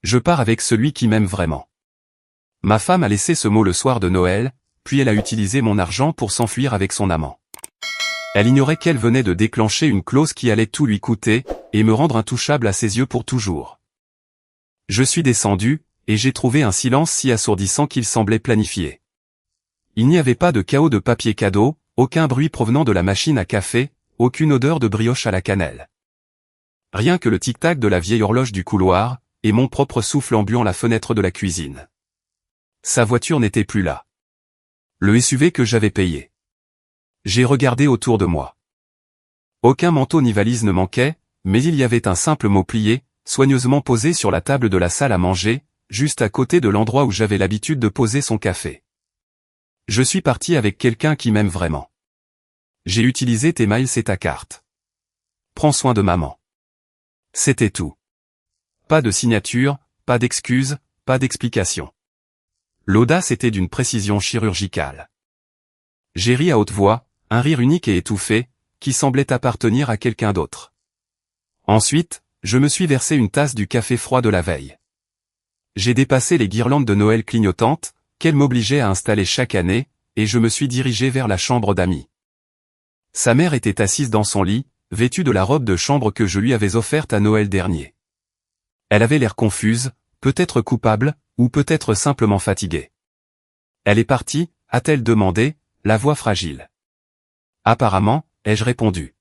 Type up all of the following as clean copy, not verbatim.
Je pars avec celui qui m'aime vraiment. Ma femme a laissé ce mot le soir de Noël, puis elle a utilisé mon argent pour s'enfuir avec son amant. Elle ignorait qu'elle venait de déclencher une clause qui allait tout lui coûter, et me rendre intouchable à ses yeux pour toujours. Je suis descendu, et j'ai trouvé un silence si assourdissant qu'il semblait planifié. Il n'y avait pas de chaos de papier cadeau, aucun bruit provenant de la machine à café, aucune odeur de brioche à la cannelle. Rien que le tic-tac de la vieille horloge du couloir, et mon propre souffle embuant la fenêtre de la cuisine. Sa voiture n'était plus là. Le SUV que j'avais payé. J'ai regardé autour de moi. Aucun manteau ni valise ne manquait, mais il y avait un simple mot plié, soigneusement posé sur la table de la salle à manger, juste à côté de l'endroit où j'avais l'habitude de poser son café. Je suis parti avec quelqu'un qui m'aime vraiment. J'ai utilisé tes miles et ta carte. Prends soin de maman. C'était tout. Pas de signature, pas d'excuses, pas d'explication. L'audace était d'une précision chirurgicale. J'ai ri à haute voix, un rire unique et étouffé, qui semblait appartenir à quelqu'un d'autre. Ensuite, je me suis versé une tasse du café froid de la veille. J'ai dépassé les guirlandes de Noël clignotantes, qu'elle m'obligeait à installer chaque année, et je me suis dirigé vers la chambre d'Amy. Sa mère était assise dans son lit, vêtue de la robe de chambre que je lui avais offerte à Noël dernier. Elle avait l'air confuse, peut-être coupable, ou peut-être simplement fatiguée. Elle est partie, a-t-elle demandé, la voix fragile. Apparemment, ai-je répondu.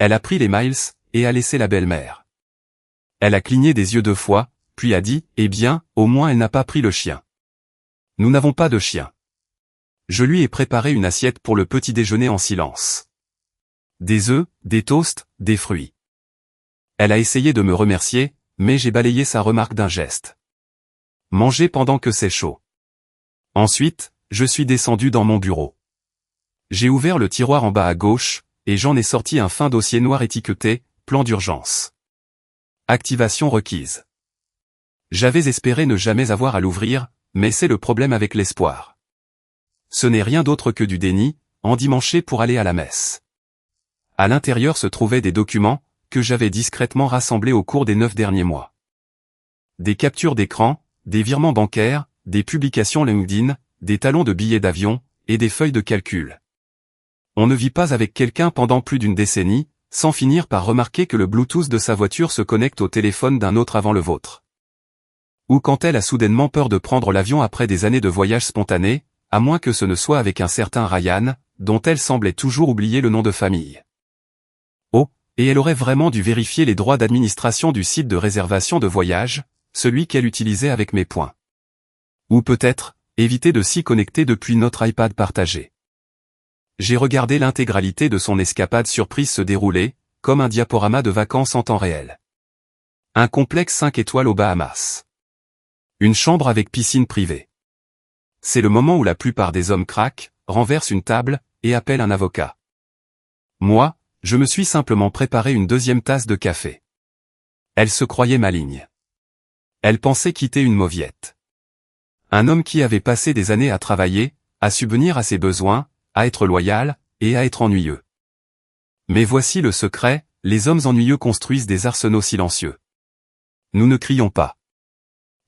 Elle a pris les miles, et a laissé la belle-mère. Elle a cligné des yeux 2 fois, puis a dit, eh bien, au moins elle n'a pas pris le chien. Nous n'avons pas de chien. Je lui ai préparé une assiette pour le petit déjeuner en silence. Des œufs, des toasts, des fruits. Elle a essayé de me remercier, mais j'ai balayé sa remarque d'un geste. Manger pendant que c'est chaud. Ensuite, je suis descendu dans mon bureau. J'ai ouvert le tiroir en bas à gauche, et j'en ai sorti un fin dossier noir étiqueté, plan d'urgence. Activation requise. J'avais espéré ne jamais avoir à l'ouvrir, mais c'est le problème avec l'espoir. Ce n'est rien d'autre que du déni, endimanché pour aller à la messe. À l'intérieur se trouvaient des documents, que j'avais discrètement rassemblés au cours des 9 derniers mois. Des captures d'écran, des virements bancaires, des publications LinkedIn, des talons de billets d'avion, et des feuilles de calcul. On ne vit pas avec quelqu'un pendant plus d'une décennie, sans finir par remarquer que le Bluetooth de sa voiture se connecte au téléphone d'un autre avant le vôtre. Ou quand elle a soudainement peur de prendre l'avion après des années de voyage spontané, à moins que ce ne soit avec un certain Ryan, dont elle semblait toujours oublier le nom de famille. Oh, et elle aurait vraiment dû vérifier les droits d'administration du site de réservation de voyage, celui qu'elle utilisait avec mes points. Ou peut-être, éviter de s'y connecter depuis notre iPad partagé. J'ai regardé l'intégralité de son escapade surprise se dérouler, comme un diaporama de vacances en temps réel. Un complexe 5 étoiles aux Bahamas. Une chambre avec piscine privée. C'est le moment où la plupart des hommes craquent, renversent une table, et appellent un avocat. Moi, je me suis simplement préparé une 2e tasse de café. Elle se croyait maligne. Elle pensait quitter une mauviette. Un homme qui avait passé des années à travailler, à subvenir à ses besoins, à être loyal, et à être ennuyeux. Mais voici le secret, les hommes ennuyeux construisent des arsenaux silencieux. Nous ne crions pas.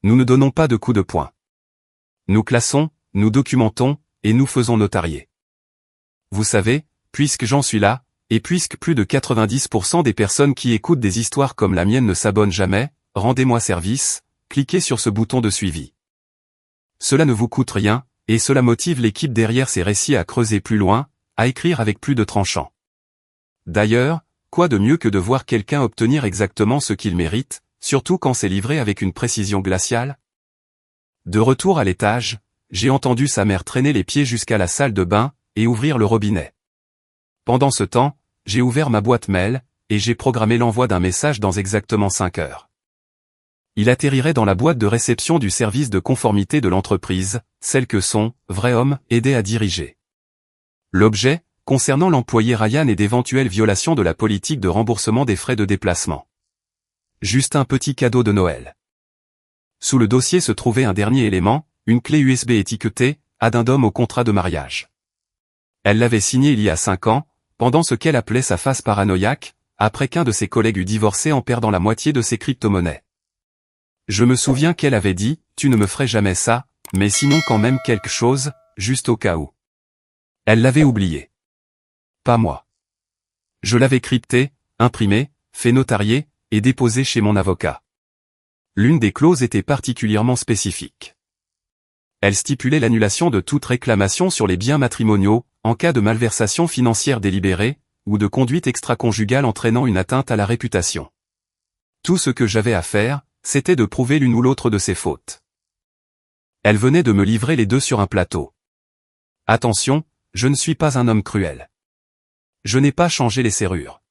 Nous ne donnons pas de coups de poing. Nous classons, nous documentons, et nous faisons notarier. Vous savez, puisque j'en suis là, et puisque plus de 90% des personnes qui écoutent des histoires comme la mienne ne s'abonnent jamais, rendez-moi service, cliquez sur ce bouton de suivi. Cela ne vous coûte rien, et cela motive l'équipe derrière ces récits à creuser plus loin, à écrire avec plus de tranchant. D'ailleurs, quoi de mieux que de voir quelqu'un obtenir exactement ce qu'il mérite, surtout quand c'est livré avec une précision glaciale? De retour à l'étage, j'ai entendu sa mère traîner les pieds jusqu'à la salle de bain, et ouvrir le robinet. Pendant ce temps, j'ai ouvert ma boîte mail, et j'ai programmé l'envoi d'un message dans exactement 5 heures. Il atterrirait dans la boîte de réception du service de conformité de l'entreprise, celle que son vrai homme aidait à diriger. L'objet, concernant l'employé Ryan et d'éventuelles violations de la politique de remboursement des frais de déplacement. Juste un petit cadeau de Noël. Sous le dossier se trouvait un dernier élément, une clé USB étiquetée « Addendum au contrat de mariage ». Elle l'avait signé il y a 5 ans, pendant ce qu'elle appelait sa phase paranoïaque, après qu'un de ses collègues eût divorcé en perdant la moitié de ses crypto-monnaies. Je me souviens qu'elle avait dit, tu ne me ferais jamais ça, mais sinon quand même quelque chose, juste au cas où. Elle l'avait oublié. Pas moi. Je l'avais crypté, imprimé, fait notarier, et déposé chez mon avocat. L'une des clauses était particulièrement spécifique. Elle stipulait l'annulation de toute réclamation sur les biens matrimoniaux, en cas de malversation financière délibérée, ou de conduite extraconjugale entraînant une atteinte à la réputation. Tout ce que j'avais à faire, c'était de prouver l'une ou l'autre de ses fautes. Elle venait de me livrer les deux sur un plateau. Attention, je ne suis pas un homme cruel. Je n'ai pas changé les serrures.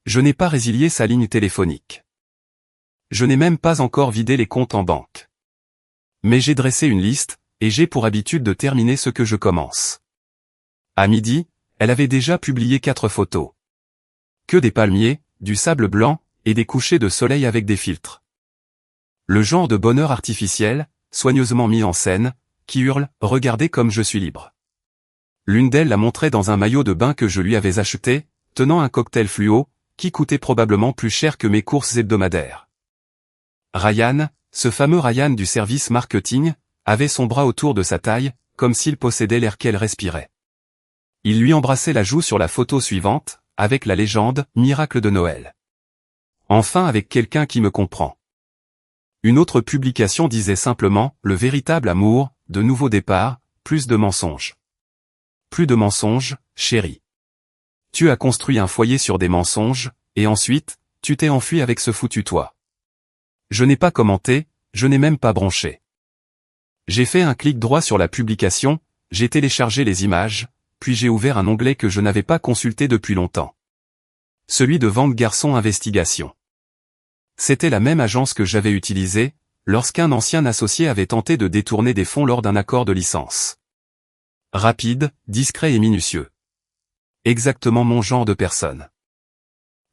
Je n'ai pas résilié sa ligne téléphonique. Je n'ai même pas encore vidé les comptes en banque. Mais j'ai dressé une liste, et j'ai pour habitude de terminer ce que je commence. À midi, elle avait déjà publié 4 photos. Que des palmiers, du sable blanc, et des couchers de soleil avec des filtres. Le genre de bonheur artificiel, soigneusement mis en scène, qui hurle « Regardez comme je suis libre ». L'une d'elles la montrait dans un maillot de bain que je lui avais acheté, tenant un cocktail fluo, qui coûtait probablement plus cher que mes courses hebdomadaires. Ryan, ce fameux Ryan du service marketing, avait son bras autour de sa taille, comme s'il possédait l'air qu'elle respirait. Il lui embrassait la joue sur la photo suivante, avec la légende « Miracle de Noël ». Enfin avec quelqu'un qui me comprend. Une autre publication disait simplement « Le véritable amour, de nouveau départ, plus de mensonges ». Plus de mensonges, chérie. Tu as construit un foyer sur des mensonges, et ensuite, tu t'es enfui avec ce foutu toit. Je n'ai pas commenté, je n'ai même pas bronché. J'ai fait un clic droit sur la publication, j'ai téléchargé les images, puis j'ai ouvert un onglet que je n'avais pas consulté depuis longtemps. Celui de Vente Garçon Investigation. C'était la même agence que j'avais utilisée, lorsqu'un ancien associé avait tenté de détourner des fonds lors d'un accord de licence. Rapide, discret et minutieux. Exactement mon genre de personne.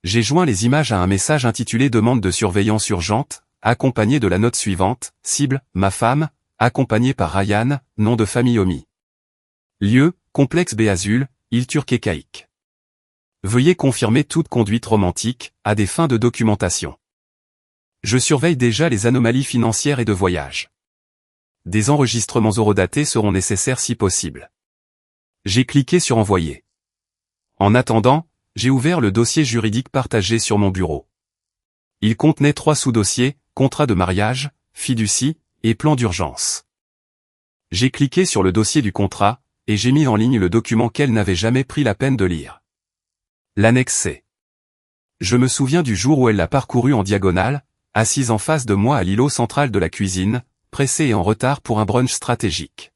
J'ai joint les images à un message intitulé Demande de surveillance urgente, accompagné de la note suivante, cible, ma femme, accompagné par Ryan, nom de famille omis. Lieu, complexe Béazul, île Turquie-Caïque. Veuillez confirmer toute conduite romantique, à des fins de documentation. Je surveille déjà les anomalies financières et de voyage. Des enregistrements horodatés seront nécessaires si possible. J'ai cliqué sur Envoyer. En attendant, j'ai ouvert le dossier juridique partagé sur mon bureau. Il contenait 3 sous-dossiers, contrat de mariage, fiducie, et plan d'urgence. J'ai cliqué sur le dossier du contrat, et j'ai mis en ligne le document qu'elle n'avait jamais pris la peine de lire. L'annexe C. Je me souviens du jour où elle l'a parcouru en diagonale, assise en face de moi à l'îlot central de la cuisine, pressée et en retard pour un brunch stratégique.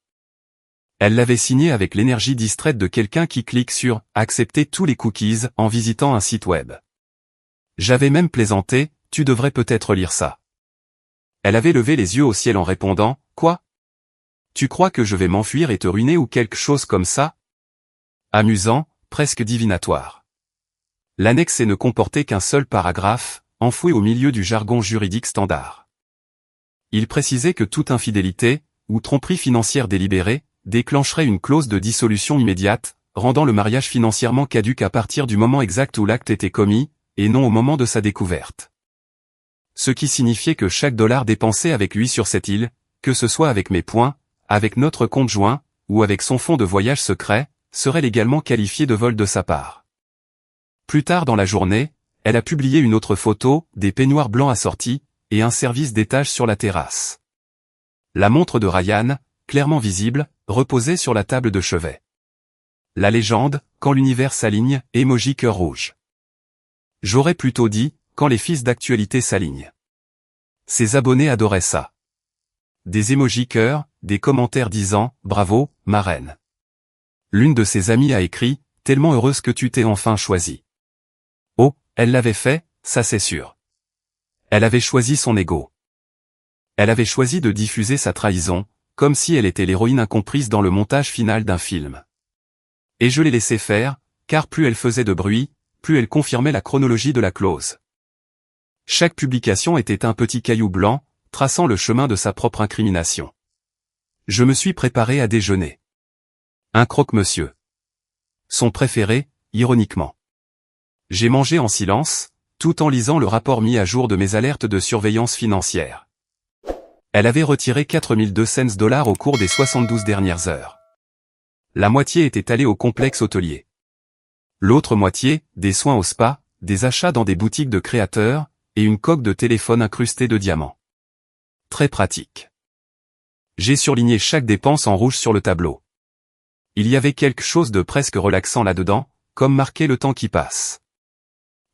Elle l'avait signé avec l'énergie distraite de quelqu'un qui clique sur « Accepter tous les cookies » en visitant un site web. J'avais même plaisanté, tu devrais peut-être lire ça. Elle avait levé les yeux au ciel en répondant « Quoi ? Tu crois que je vais m'enfuir et te ruiner ou quelque chose comme ça ?» Amusant, presque divinatoire. L'annexe ne comportait qu'un seul paragraphe, enfoui au milieu du jargon juridique standard. Il précisait que toute infidélité, ou tromperie financière délibérée, déclencherait une clause de dissolution immédiate, rendant le mariage financièrement caduc à partir du moment exact où l'acte était commis, et non au moment de sa découverte. Ce qui signifiait que chaque dollar dépensé avec lui sur cette île, que ce soit avec mes points, avec notre compte joint, ou avec son fonds de voyage secret, serait légalement qualifié de vol de sa part. Plus tard dans la journée, elle a publié une autre photo, des peignoirs blancs assortis, et un service d'étage sur la terrasse. La montre de Ryan, clairement visible, reposait sur la table de chevet. La légende, quand l'univers s'aligne, emoji cœur rouge. J'aurais plutôt dit, quand les fils d'actualité s'alignent. Ses abonnés adoraient ça. Des emojis cœur, des commentaires disant « Bravo, ma reine ». L'une de ses amies a écrit « Tellement heureuse que tu t'es enfin choisie ». Oh, elle l'avait fait, ça c'est sûr. Elle avait choisi son ego. Elle avait choisi de diffuser sa trahison, comme si elle était l'héroïne incomprise dans le montage final d'un film. Et je l'ai laissé faire, car plus elle faisait de bruit, plus elle confirmait la chronologie de la clause. Chaque publication était un petit caillou blanc, traçant le chemin de sa propre incrimination. Je me suis préparé à déjeuner. Un croque-monsieur. Son préféré, ironiquement. J'ai mangé en silence, tout en lisant le rapport mis à jour de mes alertes de surveillance financière. Elle avait retiré 4200 $ au cours des 72 dernières heures. La moitié était allée au complexe hôtelier. L'autre moitié, des soins au spa, des achats dans des boutiques de créateurs, et une coque de téléphone incrustée de diamants. Très pratique. J'ai surligné chaque dépense en rouge sur le tableau. Il y avait quelque chose de presque relaxant là-dedans, comme marquer le temps qui passe.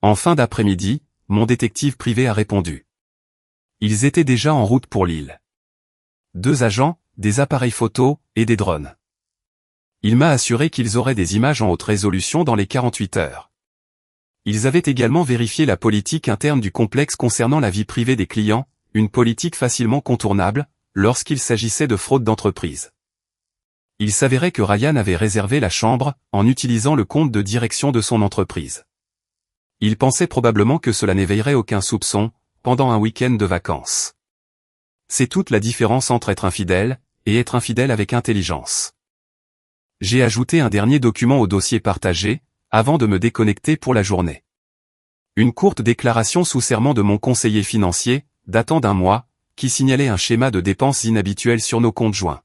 En fin d'après-midi, mon détective privé a répondu. Ils étaient déjà en route pour l'île. 2 agents, des appareils photo, et des drones. Il m'a assuré qu'ils auraient des images en haute résolution dans les 48 heures. Ils avaient également vérifié la politique interne du complexe concernant la vie privée des clients, une politique facilement contournable, lorsqu'il s'agissait de fraude d'entreprise. Il s'avérait que Ryan avait réservé la chambre, en utilisant le compte de direction de son entreprise. Il pensait probablement que cela n'éveillerait aucun soupçon, pendant un week-end de vacances. C'est toute la différence entre être infidèle, et être infidèle avec intelligence. J'ai ajouté un dernier document au dossier partagé, avant de me déconnecter pour la journée. Une courte déclaration sous serment de mon conseiller financier, datant d'1 mois, qui signalait un schéma de dépenses inhabituel sur nos comptes joints.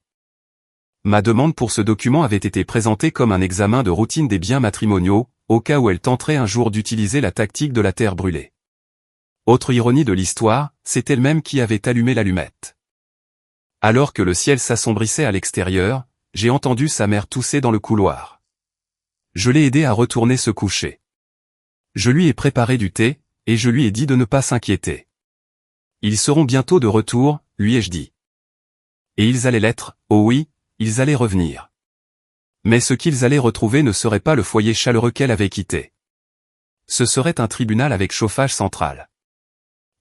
Ma demande pour ce document avait été présentée comme un examen de routine des biens matrimoniaux, au cas où elle tenterait un jour d'utiliser la tactique de la terre brûlée. Autre ironie de l'histoire, c'est elle-même qui avait allumé l'allumette. Alors que le ciel s'assombrissait à l'extérieur, j'ai entendu sa mère tousser dans le couloir. Je l'ai aidé à retourner se coucher. Je lui ai préparé du thé, et je lui ai dit de ne pas s'inquiéter. Ils seront bientôt de retour, lui ai-je dit. Et ils allaient l'être, oh oui, ils allaient revenir. Mais ce qu'ils allaient retrouver ne serait pas le foyer chaleureux qu'elle avait quitté. Ce serait un tribunal avec chauffage central.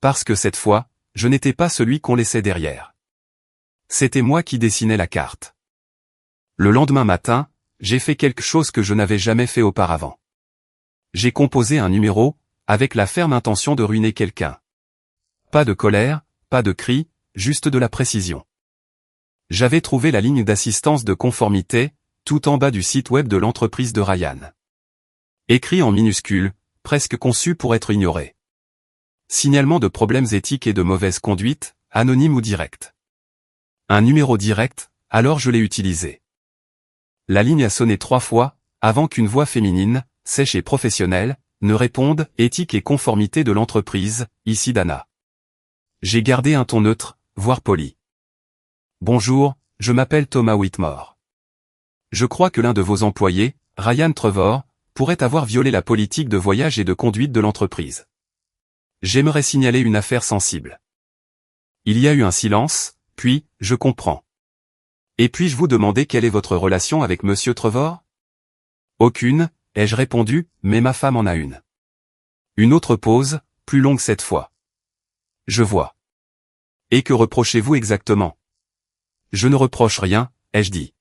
Parce que cette fois, je n'étais pas celui qu'on laissait derrière. C'était moi qui dessinais la carte. Le lendemain matin, j'ai fait quelque chose que je n'avais jamais fait auparavant. J'ai composé un numéro, avec la ferme intention de ruiner quelqu'un. Pas de colère, pas de cri, juste de la précision. J'avais trouvé la ligne d'assistance de conformité, tout en bas du site web de l'entreprise de Ryan. Écrit en minuscules, presque conçu pour être ignoré. Signalement de problèmes éthiques et de mauvaise conduite, anonyme ou direct. Un numéro direct, alors je l'ai utilisé. La ligne a sonné 3 fois, avant qu'une voix féminine, sèche et professionnelle, ne réponde « Éthique et conformité de l'entreprise, ici Dana ». J'ai gardé un ton neutre, voire poli. Bonjour, je m'appelle Thomas Whitmore. Je crois que l'un de vos employés, Ryan Trevor, pourrait avoir violé la politique de voyage et de conduite de l'entreprise. J'aimerais signaler une affaire sensible. Il y a eu un silence, puis, je comprends. Et puis-je vous demander quelle est votre relation avec Monsieur Trevor? Aucune, ai-je répondu, mais ma femme en a une. Une autre pause, plus longue cette fois. Je vois. Et que reprochez-vous exactement? Je ne reproche rien, ai-je dit.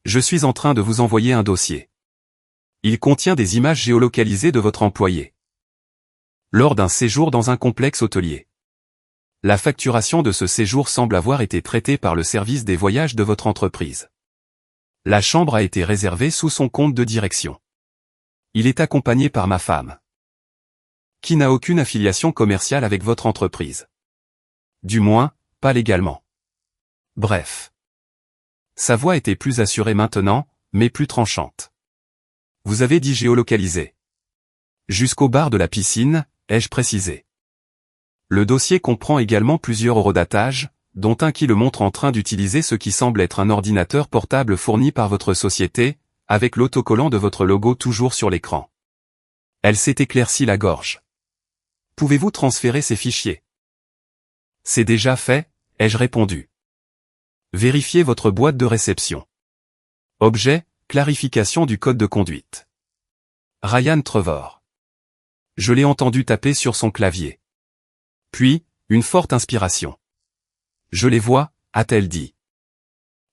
Je suis en train de vous envoyer un dossier. Il contient des images géolocalisées de votre employé. Lors d'un séjour dans un complexe hôtelier. La facturation de ce séjour semble avoir été traitée par le service des voyages de votre entreprise. La chambre a été réservée sous son compte de direction. Il est accompagné par ma femme, qui n'a aucune affiliation commerciale avec votre entreprise. Du moins, pas légalement. Bref. Sa voix était plus assurée maintenant, mais plus tranchante. Vous avez dit géolocalisé. Jusqu'au bar de la piscine, ai-je précisé. Le dossier comprend également plusieurs eurodatages, dont un qui le montre en train d'utiliser ce qui semble être un ordinateur portable fourni par votre société, avec l'autocollant de votre logo toujours sur l'écran. Elle s'est éclaircie la gorge. Pouvez-vous transférer ces fichiers? C'est déjà fait, ai-je répondu. Vérifiez votre boîte de réception. Objet, clarification du code de conduite. Ryan Trevor. Je l'ai entendu taper sur son clavier. Puis, une forte inspiration. Je les vois, a-t-elle dit.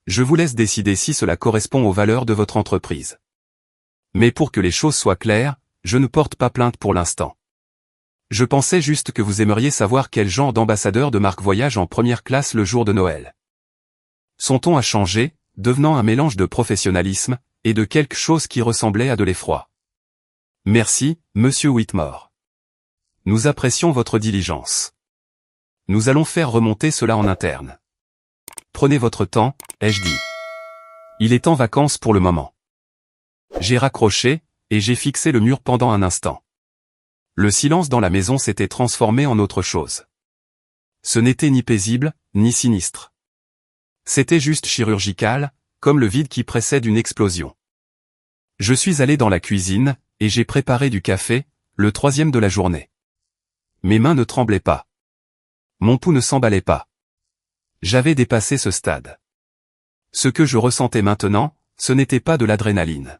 Je vous laisse décider si cela correspond aux valeurs de votre entreprise. Mais pour que les choses soient claires, je ne porte pas plainte pour l'instant. Je pensais juste que vous aimeriez savoir quel genre d'ambassadeur de marque voyage en première classe le jour de Noël. Son ton a changé, devenant un mélange de professionnalisme, et de quelque chose qui ressemblait à de l'effroi. Merci, Monsieur Whitmore. Nous apprécions votre diligence. Nous allons faire remonter cela en interne. Prenez votre temps, ai-je dit. Il est en vacances pour le moment. J'ai raccroché, et j'ai fixé le mur pendant un instant. Le silence dans la maison s'était transformé en autre chose. Ce n'était ni paisible, ni sinistre. C'était juste chirurgical, comme le vide qui précède une explosion. Je suis allé dans la cuisine, et j'ai préparé du café, le 3e de la journée. Mes mains ne tremblaient pas. Mon pouls ne s'emballait pas. J'avais dépassé ce stade. Ce que je ressentais maintenant, ce n'était pas de l'adrénaline.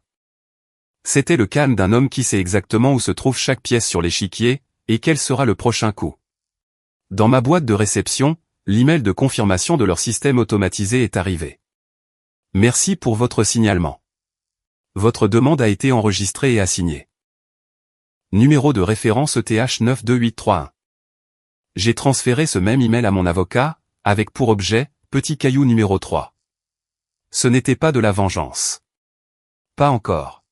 C'était le calme d'un homme qui sait exactement où se trouve chaque pièce sur l'échiquier, et quel sera le prochain coup. Dans ma boîte de réception, l'email de confirmation de leur système automatisé est arrivé. Merci pour votre signalement. Votre demande a été enregistrée et assignée. Numéro de référence ETH 92831. J'ai transféré ce même email à mon avocat, avec pour objet, petit caillou numéro 3. Ce n'était pas de la vengeance. Pas encore.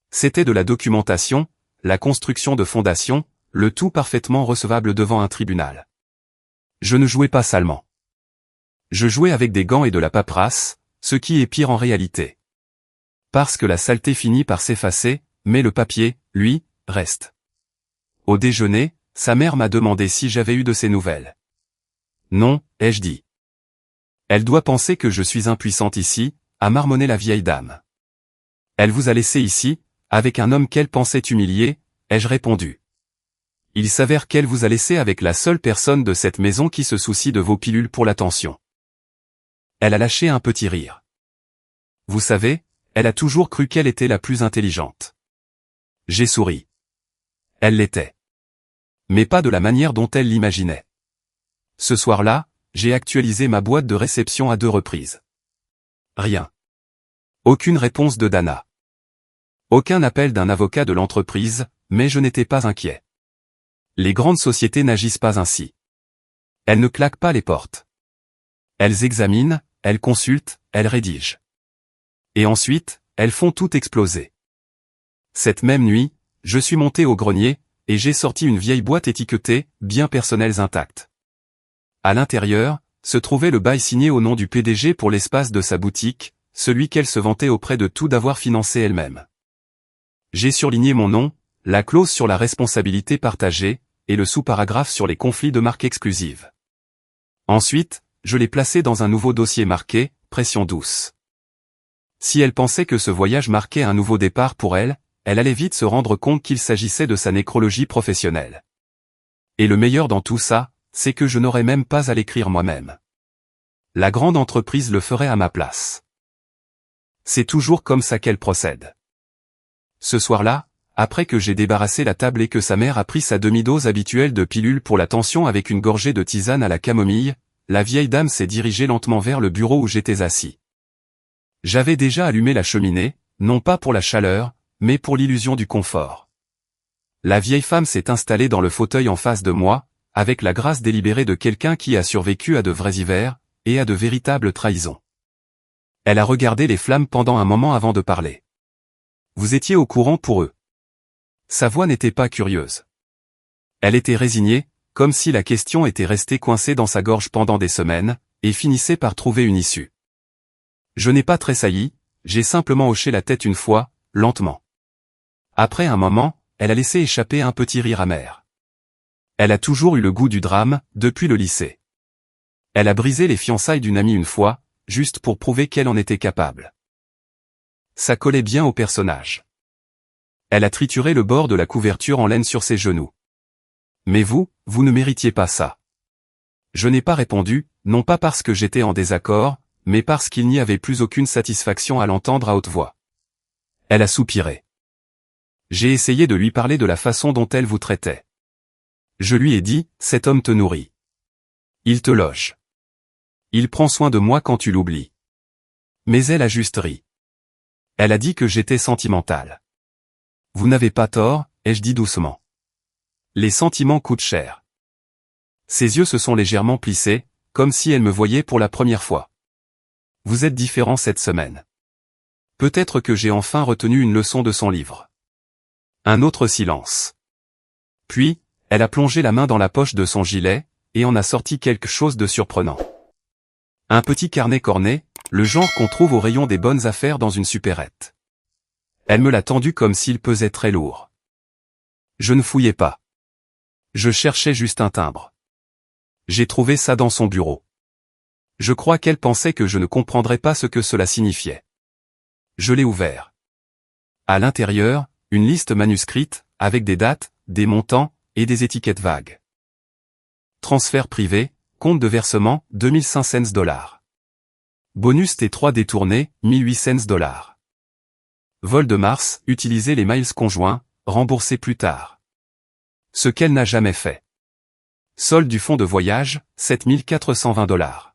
C'était de la documentation, la construction de fondations, le tout parfaitement recevable devant un tribunal. Je ne jouais pas salement. Je jouais avec des gants et de la paperasse, ce qui est pire en réalité. Parce que la saleté finit par s'effacer, mais le papier, lui, reste. Au déjeuner, sa mère m'a demandé si j'avais eu de ses nouvelles. Non, ai-je dit. Elle doit penser que je suis impuissante ici, a marmonné la vieille dame. Elle vous a laissé ici, avec un homme qu'elle pensait humilier, ai-je répondu. Il s'avère qu'elle vous a laissé avec la seule personne de cette maison qui se soucie de vos pilules pour l'attention. Elle a lâché un petit rire. Vous savez, elle a toujours cru qu'elle était la plus intelligente. J'ai souri. Elle l'était. Mais pas de la manière dont elle l'imaginait. Ce soir-là, j'ai actualisé ma boîte de réception à 2 reprises. Rien. Aucune réponse de Dana. Aucun appel d'un avocat de l'entreprise, mais je n'étais pas inquiet. Les grandes sociétés n'agissent pas ainsi. Elles ne claquent pas les portes. Elles examinent, elles consultent, elles rédigent. Et ensuite, elles font tout exploser. Cette même nuit, je suis monté au grenier, et j'ai sorti une vieille boîte étiquetée « Biens personnels intacts ». À l'intérieur, se trouvait le bail signé au nom du PDG pour l'espace de sa boutique, celui qu'elle se vantait auprès de tout d'avoir financé elle-même. J'ai surligné mon nom, la clause sur la responsabilité partagée, et le sous-paragraphe sur les conflits de marque exclusive. Ensuite, je l'ai placé dans un nouveau dossier marqué « Pression douce ». Si elle pensait que ce voyage marquait un nouveau départ pour elle, elle allait vite se rendre compte qu'il s'agissait de sa nécrologie professionnelle. Et le meilleur dans tout ça, c'est que je n'aurais même pas à l'écrire moi-même. La grande entreprise le ferait à ma place. C'est toujours comme ça qu'elle procède. Ce soir-là, après que j'ai débarrassé la table et que sa mère a pris sa demi-dose habituelle de pilule pour la tension avec une gorgée de tisane à la camomille, la vieille dame s'est dirigée lentement vers le bureau où j'étais assis. J'avais déjà allumé la cheminée, non pas pour la chaleur, mais pour l'illusion du confort. La vieille femme s'est installée dans le fauteuil en face de moi, avec la grâce délibérée de quelqu'un qui a survécu à de vrais hivers, et à de véritables trahisons. Elle a regardé les flammes pendant un moment avant de parler. Vous étiez au courant pour eux. Sa voix n'était pas curieuse. Elle était résignée, comme si la question était restée coincée dans sa gorge pendant des semaines, et finissait par trouver une issue. Je n'ai pas tressailli, j'ai simplement hoché la tête une fois, lentement. Après un moment, elle a laissé échapper un petit rire amer. Elle a toujours eu le goût du drame, depuis le lycée. Elle a brisé les fiançailles d'une amie une fois, juste pour prouver qu'elle en était capable. Ça collait bien au personnage. Elle a trituré le bord de la couverture en laine sur ses genoux. Mais vous ne méritiez pas ça. Je n'ai pas répondu, non pas parce que j'étais en désaccord, mais parce qu'il n'y avait plus aucune satisfaction à l'entendre à haute voix. Elle a soupiré. J'ai essayé de lui parler de la façon dont elle vous traitait. Je lui ai dit, cet homme te nourrit. Il te loge. Il prend soin de moi quand tu l'oublies. Mais elle a juste ri. Elle a dit que j'étais sentimental. Vous n'avez pas tort, ai-je dit doucement. Les sentiments coûtent cher. Ses yeux se sont légèrement plissés, comme si elle me voyait pour la première fois. Vous êtes différent cette semaine. Peut-être que j'ai enfin retenu une leçon de son livre. Un autre silence. Puis, elle a plongé la main dans la poche de son gilet, et en a sorti quelque chose de surprenant. Un petit carnet corné, le genre qu'on trouve au rayon des bonnes affaires dans une supérette. Elle me l'a tendu comme s'il pesait très lourd. Je ne fouillais pas. Je cherchais juste un timbre. J'ai trouvé ça dans son bureau. Je crois qu'elle pensait que je ne comprendrais pas ce que cela signifiait. Je l'ai ouvert. À l'intérieur, une liste manuscrite, avec des dates, des montants, et des étiquettes vagues. Transfert privé, compte de versement, 2500 $. Bonus T3 détourné, 1800 $. Vol de mars, utiliser les miles conjoints, remboursé plus tard. Ce qu'elle n'a jamais fait. Solde du fonds de voyage, 7420 $.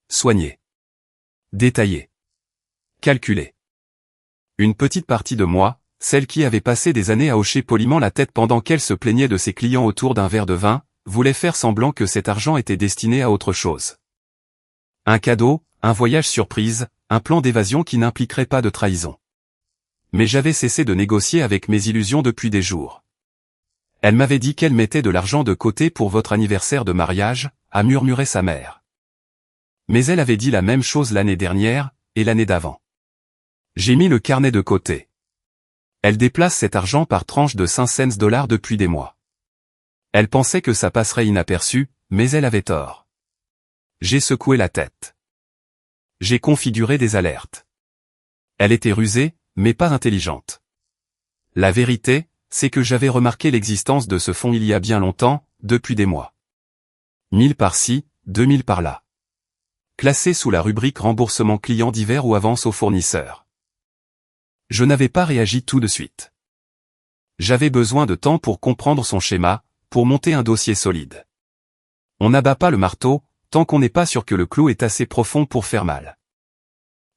Soigné. Détaillé. Calculé. Une petite partie de moi, celle qui avait passé des années à hocher poliment la tête pendant qu'elle se plaignait de ses clients autour d'un verre de vin, voulait faire semblant que cet argent était destiné à autre chose. Un cadeau, un voyage surprise, un plan d'évasion qui n'impliquerait pas de trahison. Mais j'avais cessé de négocier avec mes illusions depuis des jours. Elle m'avait dit qu'elle mettait de l'argent de côté pour votre anniversaire de mariage, a murmuré sa mère. Mais elle avait dit la même chose l'année dernière, et l'année d'avant. J'ai mis le carnet de côté. Elle déplace cet argent par tranche de 500 $ depuis des mois. Elle pensait que ça passerait inaperçu, mais elle avait tort. J'ai secoué la tête. J'ai configuré des alertes. Elle était rusée, mais pas intelligente. La vérité, c'est que j'avais remarqué l'existence de ce fonds il y a bien longtemps, depuis des mois. 1000 par-ci, 2000 par-là. Classé sous la rubrique remboursement client divers ou avance aux fournisseurs. Je n'avais pas réagi tout de suite. J'avais besoin de temps pour comprendre son schéma, pour monter un dossier solide. On n'abat pas le marteau, tant qu'on n'est pas sûr que le clou est assez profond pour faire mal.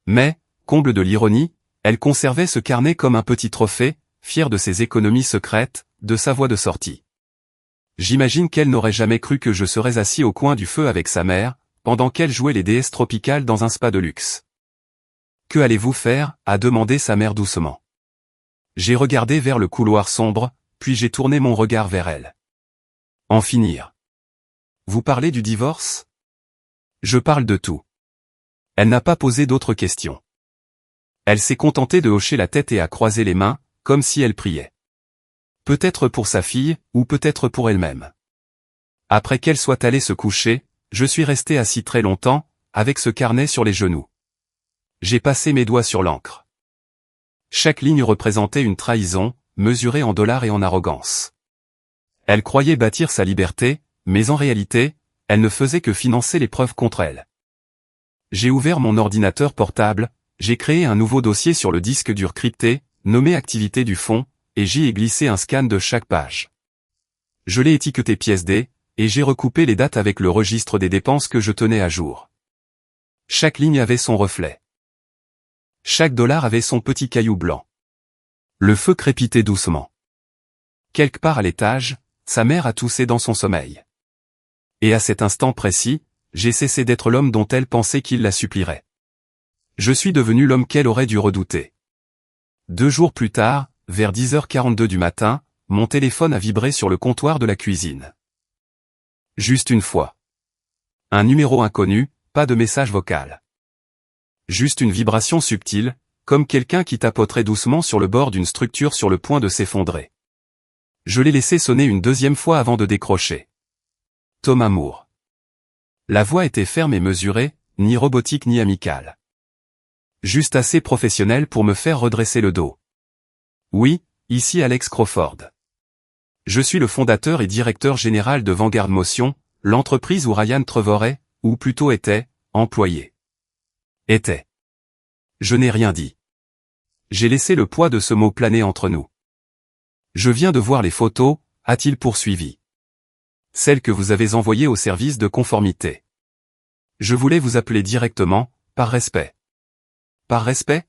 Mais, comble de l'ironie, elle conservait ce carnet comme un petit trophée, fière de ses économies secrètes, de sa voie de sortie. J'imagine qu'elle n'aurait jamais cru que je serais assis au coin du feu avec sa mère, pendant qu'elle jouait les déesses tropicales dans un spa de luxe. « Que allez-vous faire » a demandé sa mère doucement. J'ai regardé vers le couloir sombre, puis j'ai tourné mon regard vers elle. En finir. Vous parlez du divorce ? Je parle de tout. Elle n'a pas posé d'autres questions. Elle s'est contentée de hocher la tête et à croiser les mains, comme si elle priait. Peut-être pour sa fille, ou peut-être pour elle-même. Après qu'elle soit allée se coucher, je suis resté assis très longtemps, avec ce carnet sur les genoux. J'ai passé mes doigts sur l'encre. Chaque ligne représentait une trahison, mesurée en dollars et en arrogance. Elle croyait bâtir sa liberté, mais en réalité, elle ne faisait que financer les preuves contre elle. J'ai ouvert mon ordinateur portable, j'ai créé un nouveau dossier sur le disque dur crypté, nommé Activité du fonds, et j'y ai glissé un scan de chaque page. Je l'ai étiqueté pièce D, et j'ai recoupé les dates avec le registre des dépenses que je tenais à jour. Chaque ligne avait son reflet. Chaque dollar avait son petit caillou blanc. Le feu crépitait doucement. Quelque part à l'étage, sa mère a toussé dans son sommeil. Et à cet instant précis, j'ai cessé d'être l'homme dont elle pensait qu'il la supplierait. Je suis devenu l'homme qu'elle aurait dû redouter. 2 jours plus tard, vers 10h42 du matin, mon téléphone a vibré sur le comptoir de la cuisine. Juste une fois. Un numéro inconnu, pas de message vocal. Juste une vibration subtile, comme quelqu'un qui tapoterait doucement sur le bord d'une structure sur le point de s'effondrer. Je l'ai laissé sonner une deuxième fois avant de décrocher. Thomas Moore. La voix était ferme et mesurée, ni robotique ni amicale. Juste assez professionnelle pour me faire redresser le dos. Oui, ici Alex Crawford. Je suis le fondateur et directeur général de Vanguard Motion, l'entreprise où Ryan Trevor est, ou plutôt était, employé. Était. Je n'ai rien dit. J'ai laissé le poids de ce mot planer entre nous. Je viens de voir les photos, a-t-il poursuivi. Celles que vous avez envoyées au service de conformité. Je voulais vous appeler directement, par respect. Par respect ?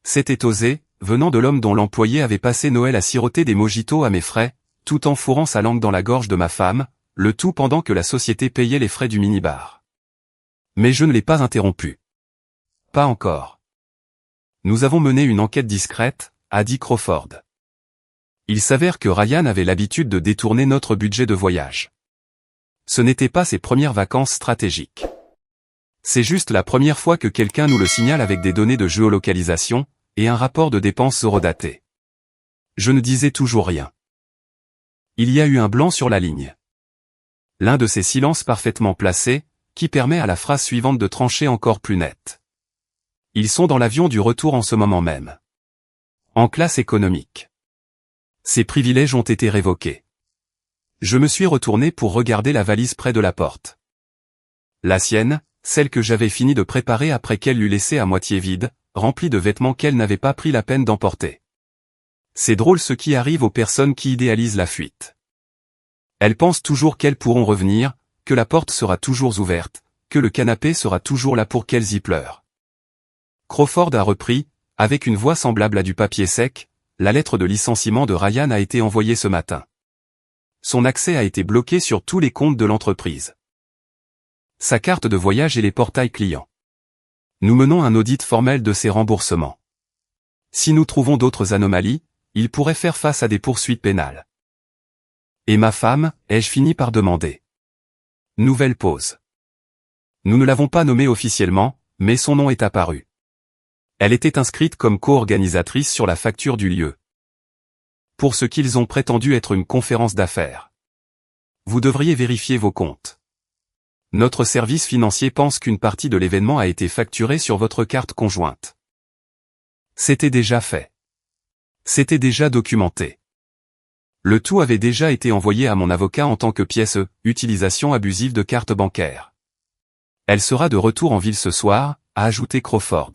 C'était osé, venant de l'homme dont l'employé avait passé Noël à siroter des mojitos à mes frais, tout en fourrant sa langue dans la gorge de ma femme, le tout pendant que la société payait les frais du minibar. Mais je ne l'ai pas interrompu. Pas encore. Nous avons mené une enquête discrète, a dit Crawford. Il s'avère que Ryan avait l'habitude de détourner notre budget de voyage. Ce n'était pas ses premières vacances stratégiques. C'est juste la première fois que quelqu'un nous le signale avec des données de géolocalisation, et un rapport de dépenses horodaté. Je ne disais toujours rien. Il y a eu un blanc sur la ligne. L'un de ces silences parfaitement placés, qui permet à la phrase suivante de trancher encore plus net. Ils sont dans l'avion du retour en ce moment même. En classe économique. Ces privilèges ont été révoqués. Je me suis retourné pour regarder la valise près de la porte. La sienne, celle que j'avais fini de préparer après qu'elle l'eût laissée à moitié vide, remplie de vêtements qu'elle n'avait pas pris la peine d'emporter. C'est drôle ce qui arrive aux personnes qui idéalisent la fuite. Elles pensent toujours qu'elles pourront revenir, que la porte sera toujours ouverte, que le canapé sera toujours là pour qu'elles y pleurent. Crawford a repris, avec une voix semblable à du papier sec, la lettre de licenciement de Ryan a été envoyée ce matin. Son accès a été bloqué sur tous les comptes de l'entreprise. Sa carte de voyage et les portails clients. Nous menons un audit formel de ses remboursements. Si nous trouvons d'autres anomalies, il pourrait faire face à des poursuites pénales. Et ma femme, ai-je fini par demander. Nouvelle pause. Nous ne l'avons pas nommée officiellement, mais son nom est apparu. Elle était inscrite comme co-organisatrice sur la facture du lieu. Pour ce qu'ils ont prétendu être une conférence d'affaires. Vous devriez vérifier vos comptes. Notre service financier pense qu'une partie de l'événement a été facturée sur votre carte conjointe. C'était déjà fait. C'était déjà documenté. Le tout avait déjà été envoyé à mon avocat en tant que pièce utilisation abusive de carte bancaire. Elle sera de retour en ville ce soir, a ajouté Crawford.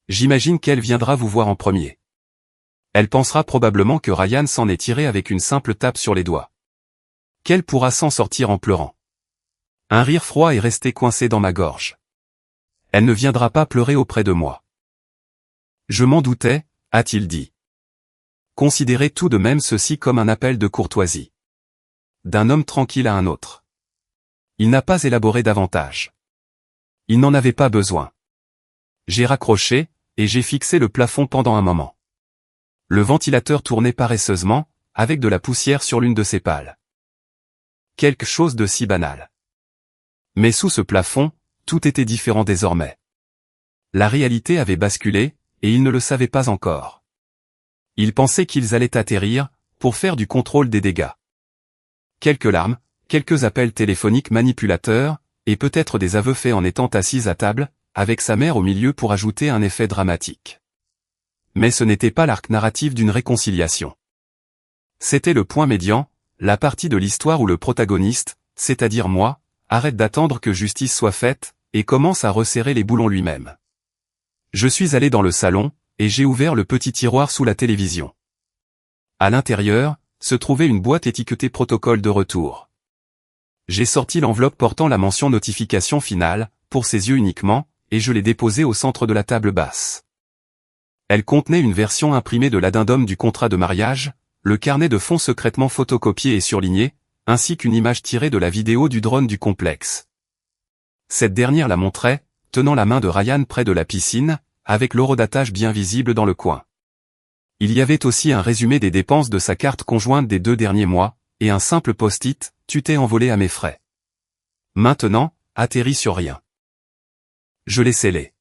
J'imagine qu'elle viendra vous voir en premier. Elle pensera probablement que Ryan s'en est tiré avec une simple tape sur les doigts. Qu'elle pourra s'en sortir en pleurant. Un rire froid est resté coincé dans ma gorge. Elle ne viendra pas pleurer auprès de moi. Je m'en doutais, a-t-il dit. Considérez tout de même ceci comme un appel de courtoisie. D'un homme tranquille à un autre. Il n'a pas élaboré davantage. Il n'en avait pas besoin. J'ai raccroché, et j'ai fixé le plafond pendant un moment. Le ventilateur tournait paresseusement, avec de la poussière sur l'une de ses pales. Quelque chose de si banal. Mais sous ce plafond, tout était différent désormais. La réalité avait basculé, et ils ne le savaient pas encore. Ils pensaient qu'ils allaient atterrir, pour faire du contrôle des dégâts. Quelques larmes, quelques appels téléphoniques manipulateurs, et peut-être des aveux faits en étant assise à table, avec sa mère au milieu pour ajouter un effet dramatique. Mais ce n'était pas l'arc narratif d'une réconciliation. C'était le point médian, la partie de l'histoire où le protagoniste, c'est-à-dire moi, arrête d'attendre que justice soit faite, et commence à resserrer les boulons lui-même. Je suis allé dans le salon, et j'ai ouvert le petit tiroir sous la télévision. À l'intérieur, se trouvait une boîte étiquetée protocole de retour. J'ai sorti l'enveloppe portant la mention notification finale, pour ses yeux uniquement, et je l'ai déposée au centre de la table basse. Elle contenait une version imprimée de l'addendum du contrat de mariage, le carnet de fonds secrètement photocopié et surligné, ainsi qu'une image tirée de la vidéo du drone du complexe. Cette dernière la montrait, tenant la main de Ryan près de la piscine, avec l'horodatage bien visible dans le coin. Il y avait aussi un résumé des dépenses de sa carte conjointe des 2 derniers mois, et un simple post-it, tu t'es envolé à mes frais. Maintenant, atterri sur rien. Je l'ai scellé.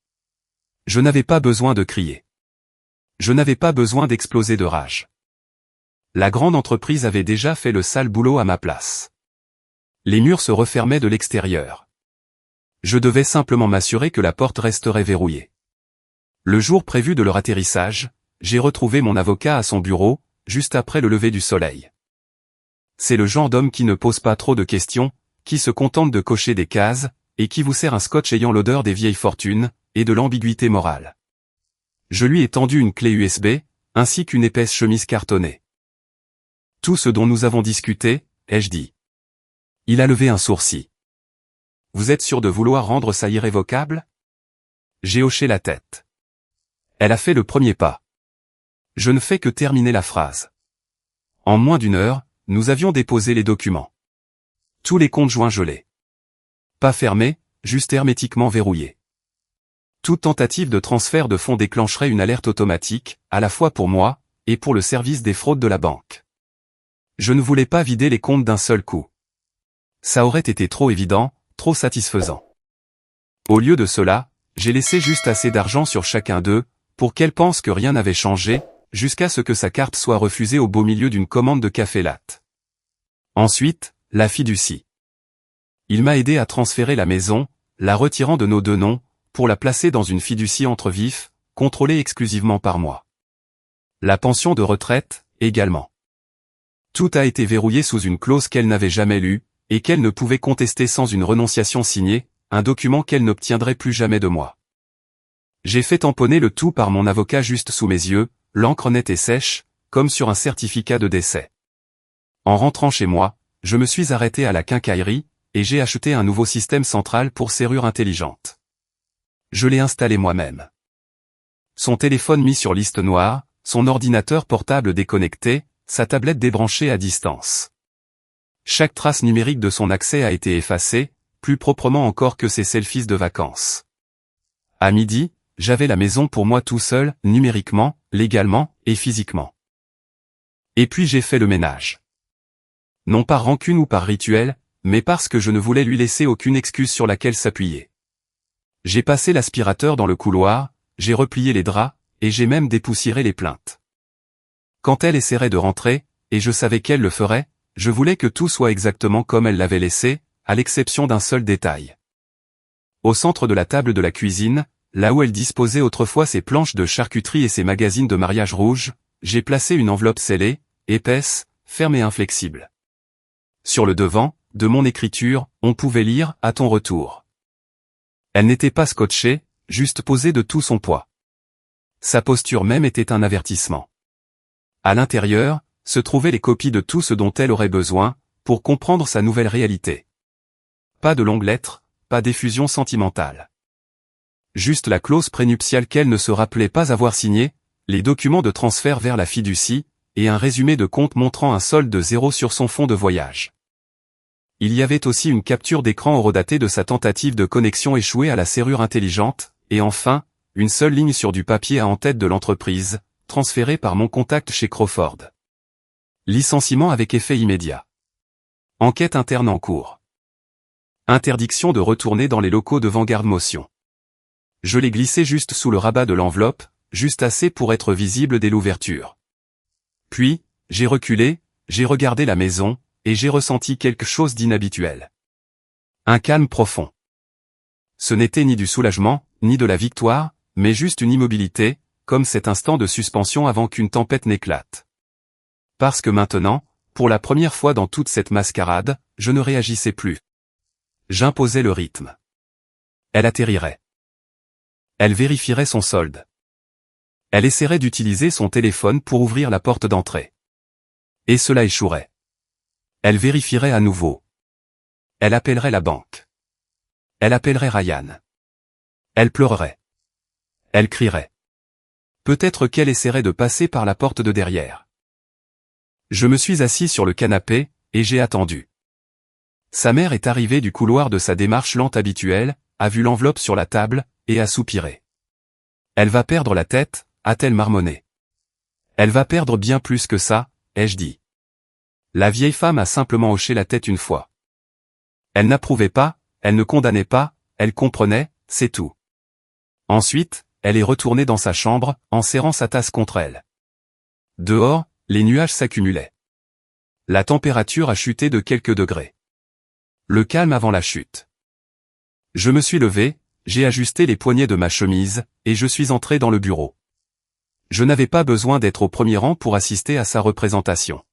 Je n'avais pas besoin de crier. Je n'avais pas besoin d'exploser de rage. La grande entreprise avait déjà fait le sale boulot à ma place. Les murs se refermaient de l'extérieur. Je devais simplement m'assurer que la porte resterait verrouillée. Le jour prévu de leur atterrissage, j'ai retrouvé mon avocat à son bureau, juste après le lever du soleil. C'est le genre d'homme qui ne pose pas trop de questions, qui se contente de cocher des cases, et qui vous sert un scotch ayant l'odeur des vieilles fortunes, et de l'ambiguïté morale. Je lui ai tendu une clé USB, ainsi qu'une épaisse chemise cartonnée. Tout ce dont nous avons discuté, ai-je dit. Il a levé un sourcil. Vous êtes sûr de vouloir rendre ça irrévocable? J'ai hoché la tête. Elle a fait le premier pas. Je ne fais que terminer la phrase. En moins d'1 heure, nous avions déposé les documents. Tous les comptes joints gelés. Pas fermés, juste hermétiquement verrouillés. Toute tentative de transfert de fonds déclencherait une alerte automatique, à la fois pour moi, et pour le service des fraudes de la banque. Je ne voulais pas vider les comptes d'un seul coup. Ça aurait été trop évident, trop satisfaisant. Au lieu de cela, j'ai laissé juste assez d'argent sur chacun d'eux, pour qu'elle pense que rien n'avait changé, jusqu'à ce que sa carte soit refusée au beau milieu d'une commande de café latte. Ensuite, la fiducie. Il m'a aidé à transférer la maison, la retirant de nos deux noms, pour la placer dans une fiducie entre vifs, contrôlée exclusivement par moi. La pension de retraite, également. Tout a été verrouillé sous une clause qu'elle n'avait jamais lue, et qu'elle ne pouvait contester sans une renonciation signée, un document qu'elle n'obtiendrait plus jamais de moi. J'ai fait tamponner le tout par mon avocat juste sous mes yeux, l'encre nette et sèche, comme sur un certificat de décès. En rentrant chez moi, je me suis arrêté à la quincaillerie, et j'ai acheté un nouveau système central pour serrure intelligente. Je l'ai installé moi-même. Son téléphone mis sur liste noire, son ordinateur portable déconnecté, sa tablette débranchée à distance. Chaque trace numérique de son accès a été effacée, plus proprement encore que ses selfies de vacances. À midi, j'avais la maison pour moi tout seul, numériquement, légalement et physiquement. Et puis j'ai fait le ménage. Non par rancune ou par rituel, mais parce que je ne voulais lui laisser aucune excuse sur laquelle s'appuyer. J'ai passé l'aspirateur dans le couloir, j'ai replié les draps, et j'ai même dépoussiéré les plaintes. Quand elle essaierait de rentrer, et je savais qu'elle le ferait, je voulais que tout soit exactement comme elle l'avait laissé, à l'exception d'un seul détail. Au centre de la table de la cuisine, là où elle disposait autrefois ses planches de charcuterie et ses magazines de mariage rouge, j'ai placé une enveloppe scellée, épaisse, ferme et inflexible. Sur le devant, de mon écriture, on pouvait lire « À ton retour ». Elle n'était pas scotchée, juste posée de tout son poids. Sa posture même était un avertissement. À l'intérieur, se trouvaient les copies de tout ce dont elle aurait besoin, pour comprendre sa nouvelle réalité. Pas de longues lettres, pas d'effusion sentimentale. Juste la clause prénuptiale qu'elle ne se rappelait pas avoir signée, les documents de transfert vers la fiducie, et un résumé de compte montrant un solde de 0 sur son fonds de voyage. Il y avait aussi une capture d'écran horodatée de sa tentative de connexion échouée à la serrure intelligente, et enfin, une seule ligne sur du papier à en-tête de l'entreprise, transférée par mon contact chez Crawford. Licenciement avec effet immédiat. Enquête interne en cours. Interdiction de retourner dans les locaux de Vanguard Motion. Je l'ai glissé juste sous le rabat de l'enveloppe, juste assez pour être visible dès l'ouverture. Puis, j'ai reculé, j'ai regardé la maison, et j'ai ressenti quelque chose d'inhabituel. Un calme profond. Ce n'était ni du soulagement, ni de la victoire, mais juste une immobilité, comme cet instant de suspension avant qu'une tempête n'éclate. Parce que maintenant, pour la première fois dans toute cette mascarade, je ne réagissais plus. J'imposais le rythme. Elle atterrirait. Elle vérifierait son solde. Elle essaierait d'utiliser son téléphone pour ouvrir la porte d'entrée. Et cela échouerait. Elle vérifierait à nouveau. Elle appellerait la banque. Elle appellerait Ryan. Elle pleurerait. Elle crierait. Peut-être qu'elle essaierait de passer par la porte de derrière. Je me suis assis sur le canapé, et j'ai attendu. Sa mère est arrivée du couloir de sa démarche lente habituelle, a vu l'enveloppe sur la table, et a soupiré. Elle va perdre la tête, a-t-elle marmonné. Elle va perdre bien plus que ça, ai-je dit. La vieille femme a simplement hoché la tête une fois. Elle n'approuvait pas, elle ne condamnait pas, elle comprenait, c'est tout. Ensuite, elle est retournée dans sa chambre, en serrant sa tasse contre elle. Dehors, les nuages s'accumulaient. La température a chuté de quelques degrés. Le calme avant la chute. Je me suis levé, j'ai ajusté les poignets de ma chemise, et je suis entré dans le bureau. Je n'avais pas besoin d'être au premier rang pour assister à sa représentation.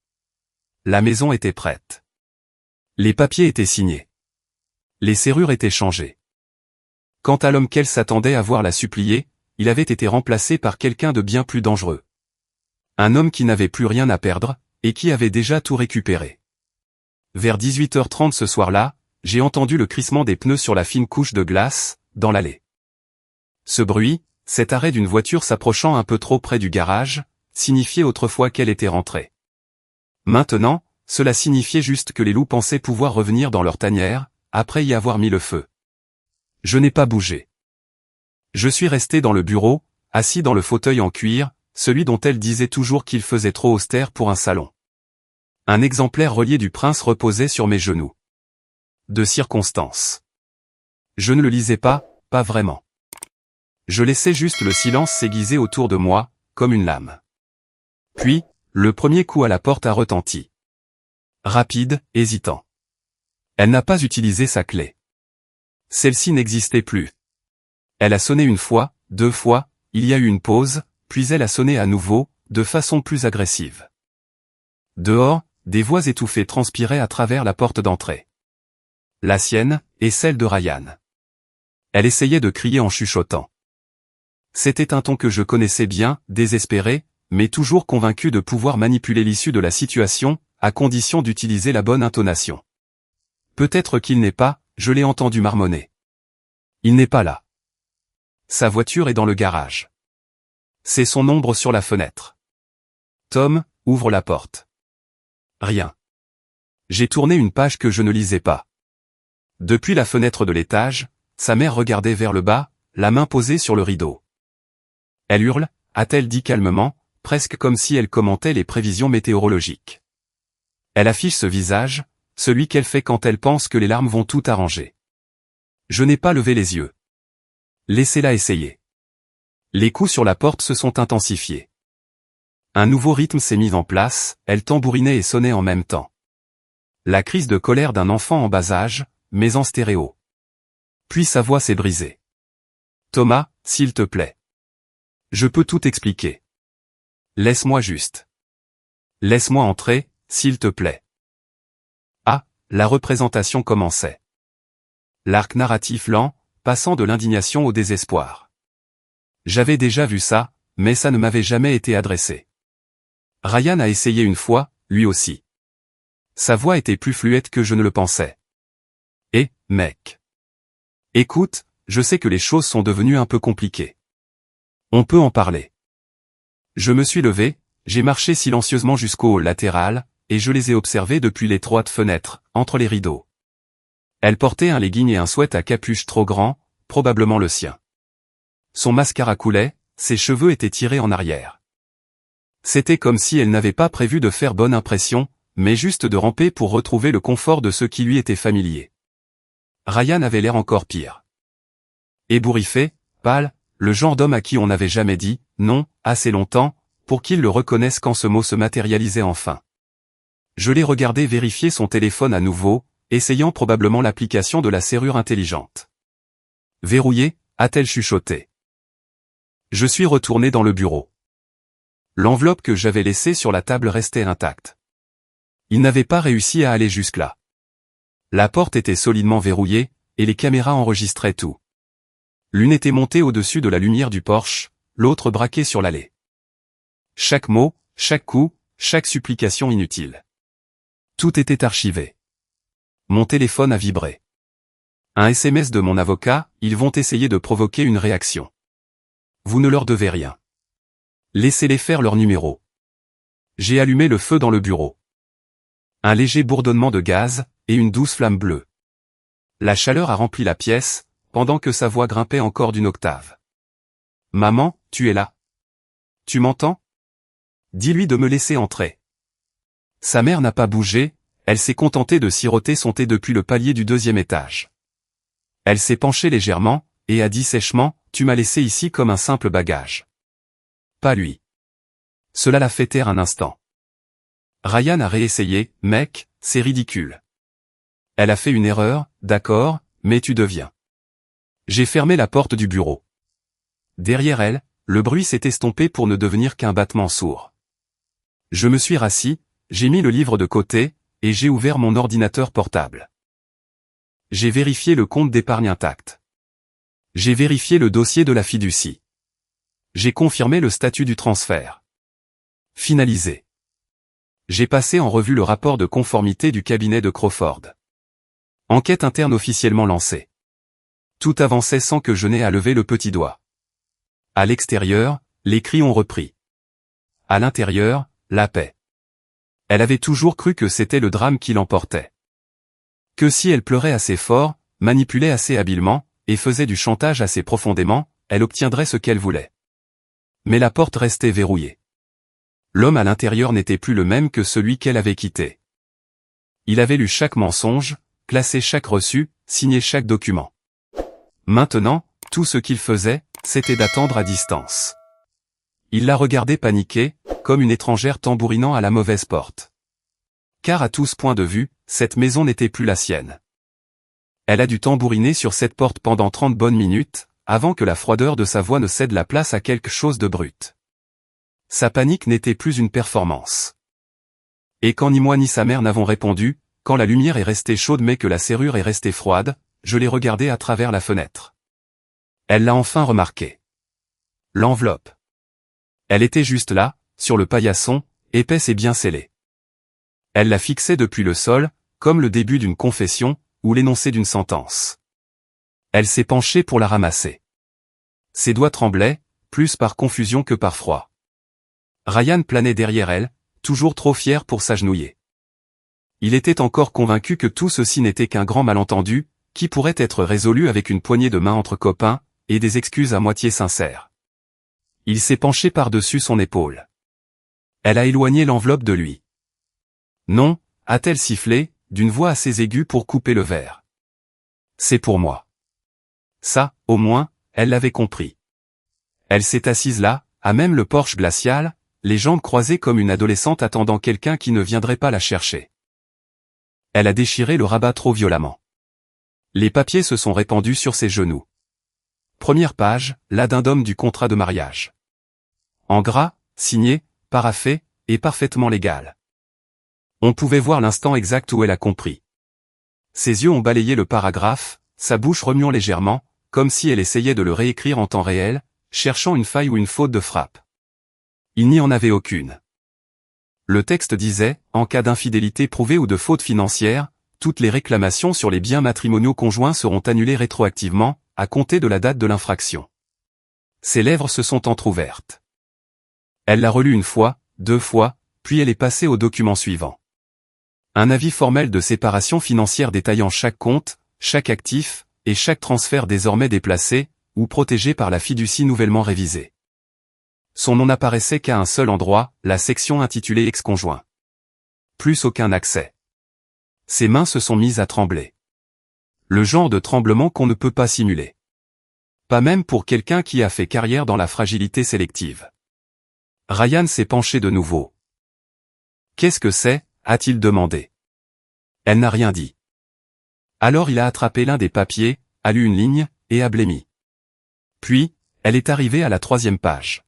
La maison était prête. Les papiers étaient signés. Les serrures étaient changées. Quant à l'homme qu'elle s'attendait à voir la supplier, il avait été remplacé par quelqu'un de bien plus dangereux. Un homme qui n'avait plus rien à perdre, et qui avait déjà tout récupéré. Vers 18h30 ce soir-là, j'ai entendu le crissement des pneus sur la fine couche de glace, dans l'allée. Ce bruit, cet arrêt d'une voiture s'approchant un peu trop près du garage, signifiait autrefois qu'elle était rentrée. Maintenant, cela signifiait juste que les loups pensaient pouvoir revenir dans leur tanière, après y avoir mis le feu. Je n'ai pas bougé. Je suis resté dans le bureau, assis dans le fauteuil en cuir, celui dont elle disait toujours qu'il faisait trop austère pour un salon. Un exemplaire relié du Prince reposait sur mes genoux. de circonstance. Je ne le lisais pas vraiment. Je laissais juste le silence s'aiguiser autour de moi, comme une lame. Puis, le premier coup à la porte a retenti. Rapide, hésitant. Elle n'a pas utilisé sa clé. Celle-ci n'existait plus. Elle a sonné une fois, 2 fois, il y a eu une pause, puis elle a sonné à nouveau, de façon plus agressive. Dehors, des voix étouffées transpiraient à travers la porte d'entrée. La sienne, et celle de Ryan. Elle essayait de crier en chuchotant. C'était un ton que je connaissais bien, désespéré, mais toujours convaincu de pouvoir manipuler l'issue de la situation, à condition d'utiliser la bonne intonation. Peut-être qu'il n'est pas, je l'ai entendu marmonner. Il n'est pas là. Sa voiture est dans le garage. C'est son ombre sur la fenêtre. Tom, ouvre la porte. Rien. J'ai tourné une page que je ne lisais pas. Depuis la fenêtre de l'étage, sa mère regardait vers le bas, la main posée sur le rideau. Elle hurle, a-t-elle dit calmement, presque comme si elle commentait les prévisions météorologiques. Elle affiche ce visage, celui qu'elle fait quand elle pense que les larmes vont tout arranger. Je n'ai pas levé les yeux. Laissez-la essayer. Les coups sur la porte se sont intensifiés. Un nouveau rythme s'est mis en place, elle tambourinait et sonnait en même temps. La crise de colère d'un enfant en bas âge, mais en stéréo. Puis sa voix s'est brisée. Thomas, s'il te plaît. Je peux tout expliquer. Laisse-moi juste. Laisse-moi entrer, s'il te plaît. Ah, la représentation commençait. L'arc narratif lent, passant de l'indignation au désespoir. J'avais déjà vu ça, mais ça ne m'avait jamais été adressé. Ryan a essayé une fois, lui aussi. Sa voix était plus fluette que je ne le pensais. Eh, mec. Écoute, je sais que les choses sont devenues un peu compliquées. On peut en parler. Je me suis levé, j'ai marché silencieusement jusqu'au hall latéral, et je les ai observés depuis l'étroite fenêtre, entre les rideaux. Elle portait un legging et un sweat à capuche trop grand, probablement le sien. Son mascara coulait, ses cheveux étaient tirés en arrière. C'était comme si elle n'avait pas prévu de faire bonne impression, mais juste de ramper pour retrouver le confort de ce qui lui était familier. Ryan avait l'air encore pire. Ébouriffé, pâle, le genre d'homme à qui on n'avait jamais dit « non » assez longtemps, pour qu'il le reconnaisse quand ce mot se matérialisait enfin. Je l'ai regardé vérifier son téléphone à nouveau, essayant probablement l'application de la serrure intelligente. Verrouillé, a-t-elle chuchoté. Je suis retourné dans le bureau. L'enveloppe que j'avais laissée sur la table restait intacte. Il n'avait pas réussi à aller jusque-là. La porte était solidement verrouillée, et les caméras enregistraient tout. L'une était montée au-dessus de la lumière du porche, l'autre braquée sur l'allée. Chaque mot, chaque coup, chaque supplication inutile. Tout était archivé. Mon téléphone a vibré. Un SMS de mon avocat, ils vont essayer de provoquer une réaction. Vous ne leur devez rien. Laissez-les faire leur numéro. J'ai allumé le feu dans le bureau. Un léger bourdonnement de gaz, et une douce flamme bleue. La chaleur a rempli la pièce, pendant que sa voix grimpait encore d'une octave. Maman, tu es là. Tu m'entends? Dis-lui de me laisser entrer. Sa mère n'a pas bougé, elle s'est contentée de siroter son thé depuis le palier du 2e étage. Elle s'est penchée légèrement, et a dit sèchement, tu m'as laissé ici comme un simple bagage. Pas lui. Cela l'a fait taire un instant. Ryan a réessayé, mec, c'est ridicule. Elle a fait une erreur, d'accord, mais tu deviens. J'ai fermé la porte du bureau. Derrière elle, le bruit s'est estompé pour ne devenir qu'un battement sourd. Je me suis rassis, j'ai mis le livre de côté, et j'ai ouvert mon ordinateur portable. J'ai vérifié le compte d'épargne intact. J'ai vérifié le dossier de la fiducie. J'ai confirmé le statut du transfert. Finalisé. J'ai passé en revue le rapport de conformité du cabinet de Crawford. Enquête interne officiellement lancée. Tout avançait sans que je n'aie à lever le petit doigt. À l'extérieur, les cris ont repris. À l'intérieur, la paix. Elle avait toujours cru que c'était le drame qui l'emportait. Que si elle pleurait assez fort, manipulait assez habilement, et faisait du chantage assez profondément, elle obtiendrait ce qu'elle voulait. Mais la porte restait verrouillée. L'homme à l'intérieur n'était plus le même que celui qu'elle avait quitté. Il avait lu chaque mensonge, classer chaque reçu, signer chaque document. Maintenant, tout ce qu'il faisait, c'était d'attendre à distance. Il la regardait paniquer, comme une étrangère tambourinant à la mauvaise porte. Car à tous points de vue, cette maison n'était plus la sienne. Elle a dû tambouriner sur cette porte pendant 30 bonnes minutes, avant que la froideur de sa voix ne cède la place à quelque chose de brut. Sa panique n'était plus une performance. Et quand ni moi ni sa mère n'avons répondu, quand la lumière est restée chaude mais que la serrure est restée froide, je l'ai regardée à travers la fenêtre. Elle l'a enfin remarqué. L'enveloppe. Elle était juste là, sur le paillasson, épaisse et bien scellée. Elle la fixait depuis le sol, comme le début d'une confession, ou l'énoncé d'une sentence. Elle s'est penchée pour la ramasser. Ses doigts tremblaient, plus par confusion que par froid. Ryan planait derrière elle, toujours trop fier pour s'agenouiller. Il était encore convaincu que tout ceci n'était qu'un grand malentendu, qui pourrait être résolu avec une poignée de main entre copains, et des excuses à moitié sincères. Il s'est penché par-dessus son épaule. Elle a éloigné l'enveloppe de lui. Non, a-t-elle sifflé, d'une voix assez aiguë pour couper le verre. C'est pour moi. Ça, au moins, elle l'avait compris. Elle s'est assise là, à même le porche glacial, les jambes croisées comme une adolescente attendant quelqu'un qui ne viendrait pas la chercher. Elle a déchiré le rabat trop violemment. Les papiers se sont répandus sur ses genoux. Première page, l'addendum du contrat de mariage. En gras, signé, paraphé, et parfaitement légal. On pouvait voir l'instant exact où elle a compris. Ses yeux ont balayé le paragraphe, sa bouche remuant légèrement, comme si elle essayait de le réécrire en temps réel, cherchant une faille ou une faute de frappe. Il n'y en avait aucune. Le texte disait, en cas d'infidélité prouvée ou de faute financière, toutes les réclamations sur les biens matrimoniaux conjoints seront annulées rétroactivement, à compter de la date de l'infraction. Ses lèvres se sont entr'ouvertes. Elle l'a relu une fois, 2 fois, puis elle est passée au document suivant. Un avis formel de séparation financière détaillant chaque compte, chaque actif, et chaque transfert désormais déplacé, ou protégé par la fiducie nouvellement révisée. Son nom n'apparaissait qu'à un seul endroit, la section intitulée ex-conjoint. Plus aucun accès. Ses mains se sont mises à trembler. Le genre de tremblement qu'on ne peut pas simuler. Pas même pour quelqu'un qui a fait carrière dans la fragilité sélective. Ryan s'est penché de nouveau. Qu'est-ce que c'est ? A-t-il demandé. Elle n'a rien dit. Alors il a attrapé l'un des papiers, a lu une ligne, et a blêmi. Puis, elle est arrivée à la 3e page.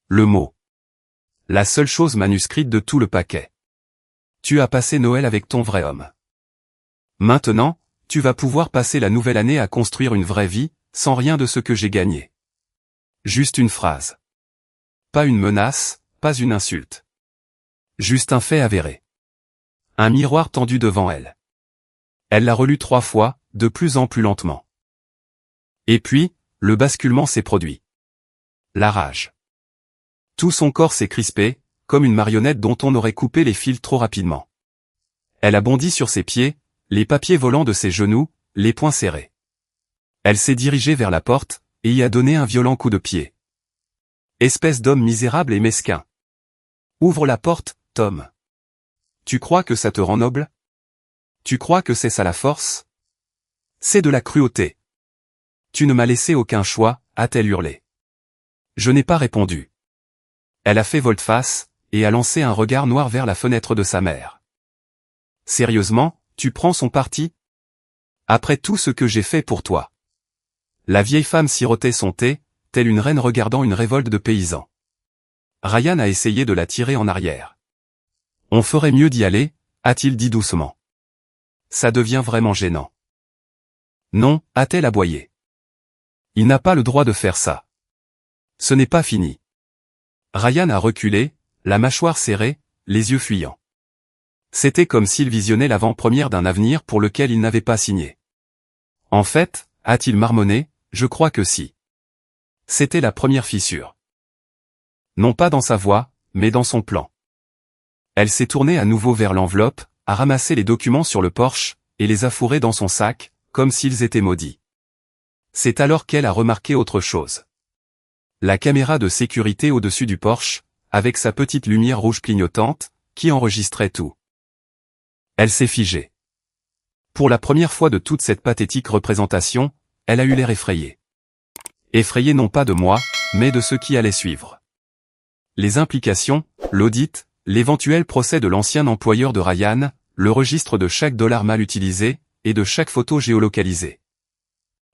Le mot. La seule chose manuscrite de tout le paquet. Tu as passé Noël avec ton vrai homme. Maintenant, tu vas pouvoir passer la nouvelle année à construire une vraie vie, sans rien de ce que j'ai gagné. Juste une phrase. Pas une menace, pas une insulte. Juste un fait avéré. Un miroir tendu devant elle. Elle l'a relu 3 fois, de plus en plus lentement. Et puis, le basculement s'est produit. La rage. Tout son corps s'est crispé, comme une marionnette dont on aurait coupé les fils trop rapidement. Elle a bondi sur ses pieds, les papiers volant de ses genoux, les poings serrés. Elle s'est dirigée vers la porte, et y a donné un violent coup de pied. Espèce d'homme misérable et mesquin. Ouvre la porte, Tom. Tu crois que ça te rend noble ? Tu crois que c'est ça la force ? C'est de la cruauté. Tu ne m'as laissé aucun choix, a-t-elle hurlé. Je n'ai pas répondu. Elle a fait volte-face, et a lancé un regard noir vers la fenêtre de sa mère. Sérieusement, tu prends son parti ? Après tout ce que j'ai fait pour toi. La vieille femme sirotait son thé, telle une reine regardant une révolte de paysans. Ryan a essayé de la tirer en arrière. On ferait mieux d'y aller, a-t-il dit doucement. Ça devient vraiment gênant. Non, a-t-elle aboyé. Il n'a pas le droit de faire ça. Ce n'est pas fini. Ryan a reculé, la mâchoire serrée, les yeux fuyants. C'était comme s'il visionnait l'avant-première d'un avenir pour lequel il n'avait pas signé. En fait, a-t-il marmonné, je crois que si. C'était la première fissure. Non pas dans sa voix, mais dans son plan. Elle s'est tournée à nouveau vers l'enveloppe, a ramassé les documents sur le porche, et les a fourrés dans son sac, comme s'ils étaient maudits. C'est alors qu'elle a remarqué autre chose. La caméra de sécurité au-dessus du porche, avec sa petite lumière rouge clignotante, qui enregistrait tout. Elle s'est figée. Pour la première fois de toute cette pathétique représentation, elle a eu l'air effrayée. Effrayée non pas de moi, mais de ceux qui allaient suivre. Les implications, l'audit, l'éventuel procès de l'ancien employeur de Ryan, le registre de chaque dollar mal utilisé, et de chaque photo géolocalisée.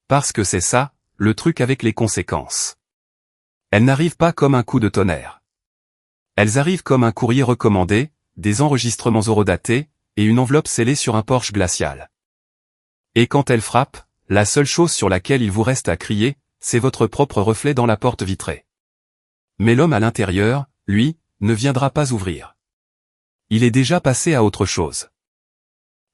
Parce que c'est ça, le truc avec les conséquences. Elles n'arrivent pas comme un coup de tonnerre. Elles arrivent comme un courrier recommandé, des enregistrements horodatés, et une enveloppe scellée sur un porche glacial. Et quand elles frappent, la seule chose sur laquelle il vous reste à crier, c'est votre propre reflet dans la porte vitrée. Mais l'homme à l'intérieur, lui, ne viendra pas ouvrir. Il est déjà passé à autre chose.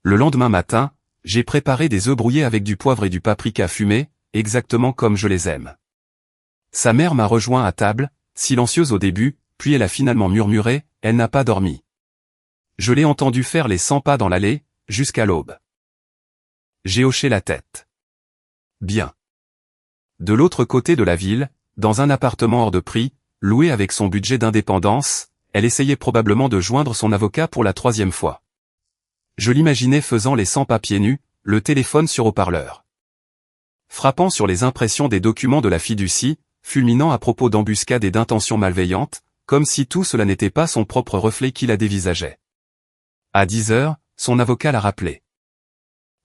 Le lendemain matin, j'ai préparé des œufs brouillés avec du poivre et du paprika fumé, exactement comme je les aime. Sa mère m'a rejoint à table, silencieuse au début, puis elle a finalement murmuré, elle n'a pas dormi. Je l'ai entendu faire les 100 pas dans l'allée, jusqu'à l'aube. J'ai hoché la tête. Bien. De l'autre côté de la ville, dans un appartement hors de prix, loué avec son budget d'indépendance, elle essayait probablement de joindre son avocat pour la 3e fois. Je l'imaginais faisant les 100 pas pieds nus, le téléphone sur haut-parleur. Frappant sur les impressions des documents de la fiducie, fulminant à propos d'embuscades et d'intentions malveillantes, comme si tout cela n'était pas son propre reflet qui la dévisageait. À 10 heures, son avocat l'a rappelé.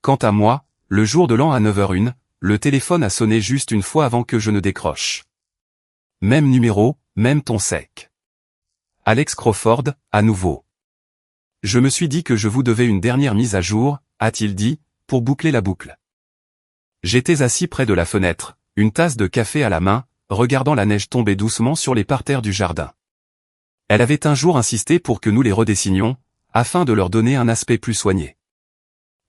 Quant à moi, le jour de l'an à 9h01, le téléphone a sonné juste une fois avant que je ne décroche. Même numéro, même ton sec. Alex Crawford, à nouveau. Je me suis dit que je vous devais une dernière mise à jour, a-t-il dit, pour boucler la boucle. J'étais assis près de la fenêtre, une tasse de café à la main, regardant la neige tomber doucement sur les parterres du jardin. Elle avait un jour insisté pour que nous les redessinions, afin de leur donner un aspect plus soigné.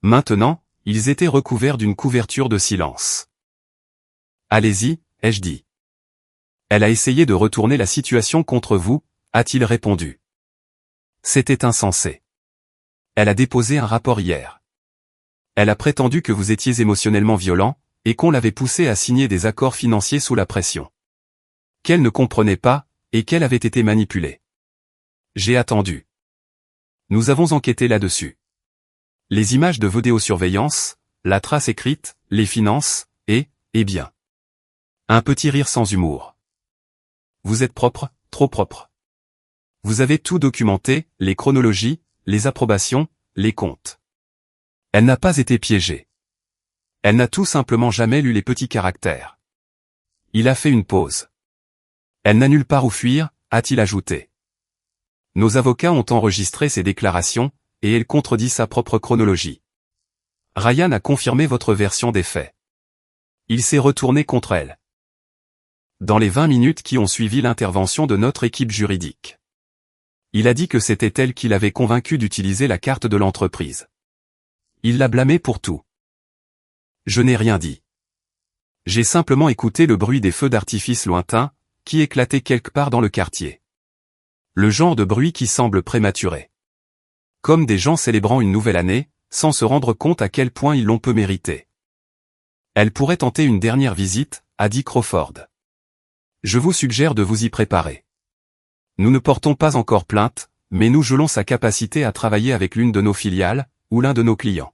Maintenant, ils étaient recouverts d'une couverture de silence. Allez-y, ai-je dit. Elle a essayé de retourner la situation contre vous, a-t-il répondu. C'était insensé. Elle a déposé un rapport hier. Elle a prétendu que vous étiez émotionnellement violent, et qu'on l'avait poussé à signer des accords financiers sous la pression. Qu'elle ne comprenait pas, et qu'elle avait été manipulée. J'ai attendu. Nous avons enquêté là-dessus. Les images de vidéosurveillance, la trace écrite, les finances, et, eh bien. Un petit rire sans humour. Vous êtes propre, trop propre. Vous avez tout documenté, les chronologies, les approbations, les comptes. Elle n'a pas été piégée. Elle n'a tout simplement jamais lu les petits caractères. Il a fait une pause. Elle n'a nulle part où fuir, a-t-il ajouté. Nos avocats ont enregistré ses déclarations, et elle contredit sa propre chronologie. Ryan a confirmé votre version des faits. Il s'est retourné contre elle. Dans les 20 minutes qui ont suivi l'intervention de notre équipe juridique. Il a dit que c'était elle qui l'avait convaincu d'utiliser la carte de l'entreprise. Il l'a blâmé pour tout. Je n'ai rien dit. J'ai simplement écouté le bruit des feux d'artifice lointains, qui éclataient quelque part dans le quartier. Le genre de bruit qui semble prématuré. Comme des gens célébrant une nouvelle année, sans se rendre compte à quel point ils l'ont peu mérité. Elle pourrait tenter une dernière visite, a dit Crawford. Je vous suggère de vous y préparer. Nous ne portons pas encore plainte, mais nous gelons sa capacité à travailler avec l'une de nos filiales, ou l'un de nos clients.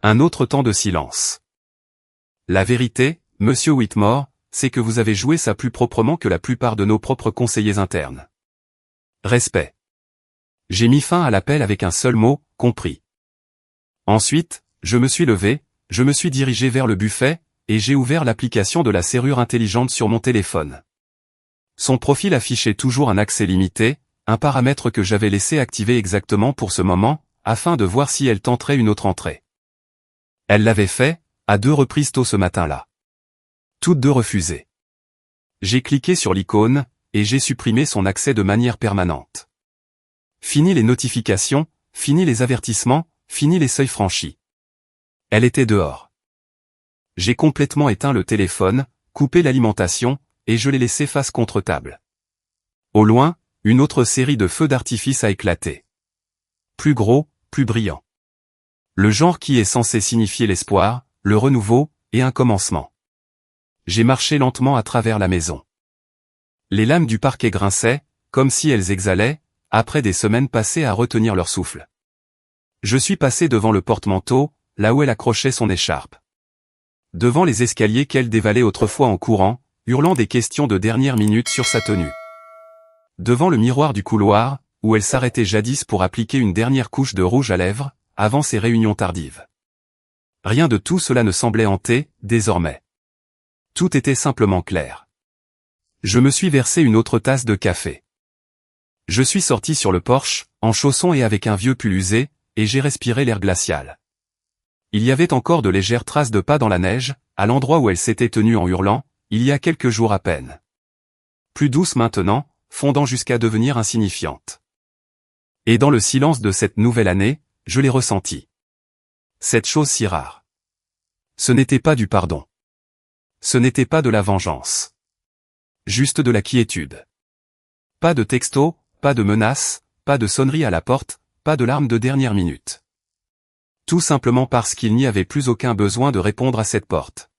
Un autre temps de silence. La vérité, monsieur Whitmore, c'est que vous avez joué ça plus proprement que la plupart de nos propres conseillers internes. Respect. J'ai mis fin à l'appel avec un seul mot, compris. Ensuite, je me suis levé, je me suis dirigé vers le buffet, et j'ai ouvert l'application de la serrure intelligente sur mon téléphone. Son profil affichait toujours un accès limité, un paramètre que j'avais laissé activer exactement pour ce moment, afin de voir si elle tenterait une autre entrée. Elle l'avait fait, à 2 reprises tôt ce matin-là. Toutes 2 refusées. J'ai cliqué sur l'icône, et j'ai supprimé son accès de manière permanente. Fini les notifications, fini les avertissements, fini les seuils franchis. Elle était dehors. J'ai complètement éteint le téléphone, coupé l'alimentation, et je l'ai laissé face contre table. Au loin, une autre série de feux d'artifice a éclaté. Plus gros, plus brillant. Le genre qui est censé signifier l'espoir, le renouveau, et un commencement. J'ai marché lentement à travers la maison. Les lames du parquet grinçaient, comme si elles exhalaient, après des semaines passées à retenir leur souffle. Je suis passé devant le porte-manteau, là où elle accrochait son écharpe. Devant les escaliers qu'elle dévalait autrefois en courant, hurlant des questions de dernière minute sur sa tenue. Devant le miroir du couloir, où elle s'arrêtait jadis pour appliquer une dernière couche de rouge à lèvres, avant ses réunions tardives. Rien de tout cela ne semblait hanter, désormais. Tout était simplement clair. Je me suis versé une autre tasse de café. Je suis sorti sur le porche, en chaussons et avec un vieux pull usé, et j'ai respiré l'air glacial. Il y avait encore de légères traces de pas dans la neige, à l'endroit où elle s'était tenue en hurlant, il y a quelques jours à peine. Plus douce maintenant, fondant jusqu'à devenir insignifiante. Et dans le silence de cette nouvelle année, je l'ai ressenti. Cette chose si rare. Ce n'était pas du pardon. Ce n'était pas de la vengeance. Juste de la quiétude. Pas de texto, pas de menaces, pas de sonnerie à la porte, pas de larmes de dernière minute. Tout simplement parce qu'il n'y avait plus aucun besoin de répondre à cette porte.